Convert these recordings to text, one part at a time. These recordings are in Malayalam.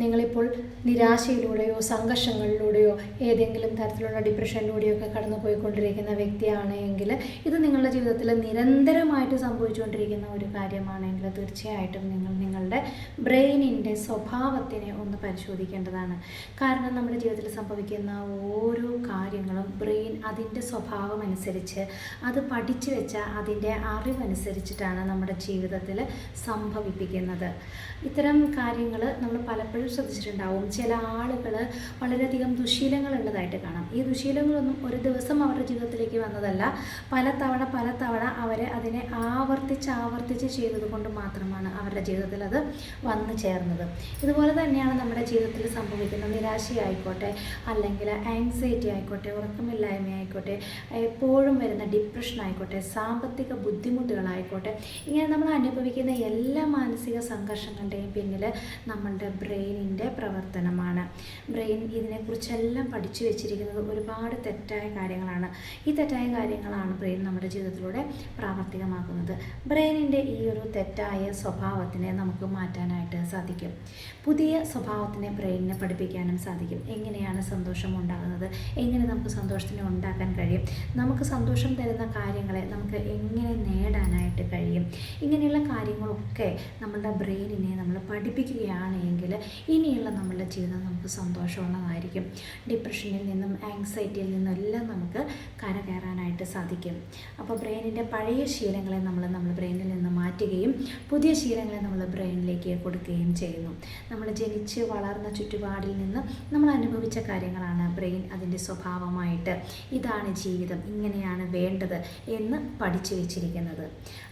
നിങ്ങളിപ്പോൾ നിരാശയിലൂടെയോ സംഘർഷങ്ങളിലൂടെയോ ഏതെങ്കിലും തരത്തിലുള്ള ഡിപ്രഷനിലൂടെയോ ഒക്കെ കടന്നു പോയിക്കൊണ്ടിരിക്കുന്ന വ്യക്തിയാണെങ്കിൽ, ഇത് നിങ്ങളുടെ ജീവിതത്തിൽ നിരന്തരമായിട്ട് സംഭവിച്ചുകൊണ്ടിരിക്കുന്ന ഒരു കാര്യമാണെങ്കിൽ തീർച്ചയായിട്ടും നിങ്ങൾ നിങ്ങളുടെ ബ്രെയിനിൻ്റെ സ്വഭാവത്തിനെ ഒന്ന് പരിശോധിക്കേണ്ടതാണ്. കാരണം നമ്മുടെ ജീവിതത്തിൽ സംഭവിക്കുന്ന ഓരോ കാര്യങ്ങളും ബ്രെയിൻ അതിൻ്റെ സ്വഭാവം അനുസരിച്ച്, അത് പഠിച്ചു വെച്ച അതിൻ്റെ അറിവനുസരിച്ചിട്ടാണ് നമ്മുടെ ജീവിതത്തിൽ സംഭവിപ്പിക്കുന്നത്. ഇത്തരം കാര്യങ്ങൾ നമ്മൾ പലപ്പോഴും ശ്രദ്ധിച്ചിട്ടുണ്ടാവും. ചില ആളുകൾ വളരെയധികം ദുശീലങ്ങളുള്ളതായിട്ട് കാണാം. ഈ ദുശീലങ്ങളൊന്നും ഒരു ദിവസം അവരുടെ ജീവിതത്തിലേക്ക് വന്നതല്ല, പല തവണ അവർ അതിനെ ആവർത്തിച്ച് ചെയ്തതുകൊണ്ട് മാത്രമാണ് അവരുടെ ജീവിതത്തിൽ അത് വന്നു ചേർന്നത്. ഇതുപോലെ തന്നെയാണ് നമ്മുടെ ജീവിതത്തിൽ സംഭവിക്കുന്ന നിരാശയായിക്കോട്ടെ, അല്ലെങ്കിൽ ആങ്സൈറ്റി ആയിക്കോട്ടെ, ഉറക്കമില്ലായ്മയായിക്കോട്ടെ, എപ്പോഴും വരുന്ന ഡിപ്രഷൻ ആയിക്കോട്ടെ, സാമ്പത്തിക ബുദ്ധിമുട്ടുകളായിക്കോട്ടെ, ഇങ്ങനെ നമ്മൾ അനുഭവിക്കുന്ന എല്ലാ മാനസിക സംഘർഷങ്ങളുടെയും പിന്നിൽ നമ്മളുടെ ബ്രെയിനിൻ്റെ പ്രവർത്തനമാണ്. ബ്രെയിൻ ഇതിനെക്കുറിച്ചെല്ലാം പഠിച്ചു വെച്ചിരിക്കുന്നത് ഒരുപാട് തെറ്റായ കാര്യങ്ങളാണ്. ഈ തെറ്റായ കാര്യങ്ങളാണ് ബ്രെയിൻ നമ്മുടെ ജീവിതത്തിലൂടെ പ്രാവർത്തികമാക്കുന്നത്. ബ്രെയിനിൻ്റെ ഈ ഒരു തെറ്റായ സ്വഭാവത്തിനെ നമുക്ക് മാറ്റാനായിട്ട് സാധിക്കും. പുതിയ സ്വഭാവത്തിനെ ബ്രെയിനിനെ പഠിപ്പിക്കാനും സാധിക്കും. എങ്ങനെയാണ് സന്തോഷം ഉണ്ടാകുന്നത്, എങ്ങനെ നമുക്ക് സന്തോഷത്തിനെ ഉണ്ടാക്കാൻ കഴിയും, നമുക്ക് സന്തോഷം തരുന്ന കാര്യങ്ങളെ നമുക്ക് എങ്ങനെ നേടാനായിട്ട് കഴിയും, ഇങ്ങനെയുള്ള കാര്യങ്ങളൊക്കെ നമ്മളുടെ ബ്രെയിനിനെ നമ്മൾ പഠിപ്പിക്കുകയാണ് എങ്കിൽ ഇനിയുള്ള നമ്മളുടെ ജീവിതം നമുക്ക് സന്തോഷമുള്ളതായിരിക്കും. ഡിപ്രഷനിൽ നിന്നും ആങ്സൈറ്റിയിൽ നിന്നും എല്ലാം നമുക്ക് കരകയറാനായിട്ട് സാധിക്കും. അപ്പോൾ ബ്രെയിനിൻ്റെ പഴയ ശീലങ്ങളെ നമ്മൾ ബ്രെയിനിൽ നിന്ന് മാറ്റുകയും പുതിയ ശീലങ്ങളെ നമ്മൾ ബ്രെയിനിലേക്ക് കൊടുക്കുകയും ചെയ്യുന്നു. നമ്മൾ ജനിച്ച് വളർന്ന ചുറ്റുപാടിൽ നിന്ന് നമ്മൾ അനുഭവിച്ച കാര്യങ്ങളാണ് ബ്രെയിൻ അതിൻ്റെ സ്വഭാവമായിട്ട് ഇതാണ് ജീവിതം, ഇങ്ങനെയാണ് വേണ്ടത് എന്ന് പഠിച്ചു വെച്ചിരിക്കുന്നത്.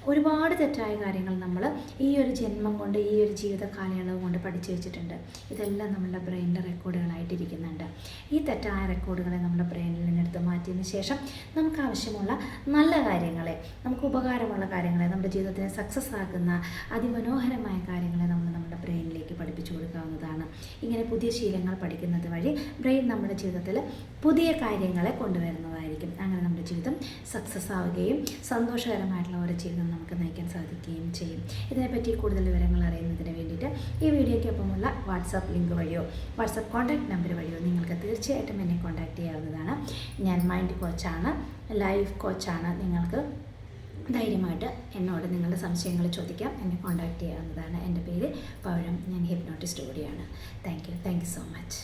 ഒരുപാട് തെറ്റായ കാര്യങ്ങൾ നമ്മൾ ഈ ഒരു ജന്മം കൊണ്ട്, ഈ ഒരു ജീവിത കാലയളവ് കൊണ്ട് പഠിച്ചു വെച്ചിട്ടുണ്ട്. ഇതെല്ലാം നമ്മളുടെ ബ്രെയിനിൻ്റെ റെക്കോർഡുകളായിട്ടിരിക്കുന്നുണ്ട്. ഈ തെറ്റായ റെക്കോർഡുകളെ നമ്മുടെ ബ്രെയിനിൽ നിന്നെടുത്ത് മാറ്റിയതിന് ശേഷം നമുക്ക് ആവശ്യമുള്ള നല്ല കാര്യങ്ങളെ, നമുക്ക് ഉപകാരമുള്ള കാര്യങ്ങളെ, നമ്മുടെ ജീവിതത്തിനെ സക്സസ് ആക്കുന്ന അതിമനോഹരമായ കാര്യങ്ങളെ നമ്മുടെ ബ്രെയിനിലേക്ക് പഠിപ്പിച്ചു കൊടുക്കാവുന്നതാണ്. ഇങ്ങനെ പുതിയ ശീലങ്ങൾ പഠിക്കുന്നത് വഴി ബ്രെയിൻ നമ്മുടെ ജീവിതത്തിൽ പുതിയ കാര്യങ്ങളെ കൊണ്ടുവരുന്നതായിരിക്കും. അങ്ങനെ നമ്മുടെ ജീവിതം സക്സസ് ആവുകയും സന്തോഷകരമായിട്ടുള്ള ഒരു ജീവിതം നമുക്ക് നയിക്കാൻ സാധിക്കുകയും ചെയ്യും. ഇതിനെപ്പറ്റി കൂടുതൽ വിവരങ്ങൾ അറിയുന്നതിന് വേണ്ടിയിട്ട് ഈ വീഡിയോയ്ക്കൊപ്പമുള്ള വാട്സാപ്പ് ലിങ്ക് വഴിയോ വാട്സാപ്പ് കോൺടാക്റ്റ് നമ്പർ വഴിയോ നിങ്ങൾക്ക് തീർച്ചയായിട്ടും എന്നെ കോൺടാക്റ്റ് ചെയ്യാവുന്നതാണ്. ഞാൻ മൈൻഡ് കോച്ചാണ്, ലൈഫ് കോച്ചാണ്. നിങ്ങൾക്ക് ധൈര്യമായിട്ട് എന്നോട് നിങ്ങളുടെ സംശയങ്ങൾ ചോദിക്കാം, എന്നെ കോൺടാക്റ്റ് ചെയ്യാവുന്നതാണ്. എൻ്റെ പേര് പൗരം, ഞാൻ ഹിപ്നോട്ടിസ്റ്റ് കൂടിയാണ്. Thank you so much.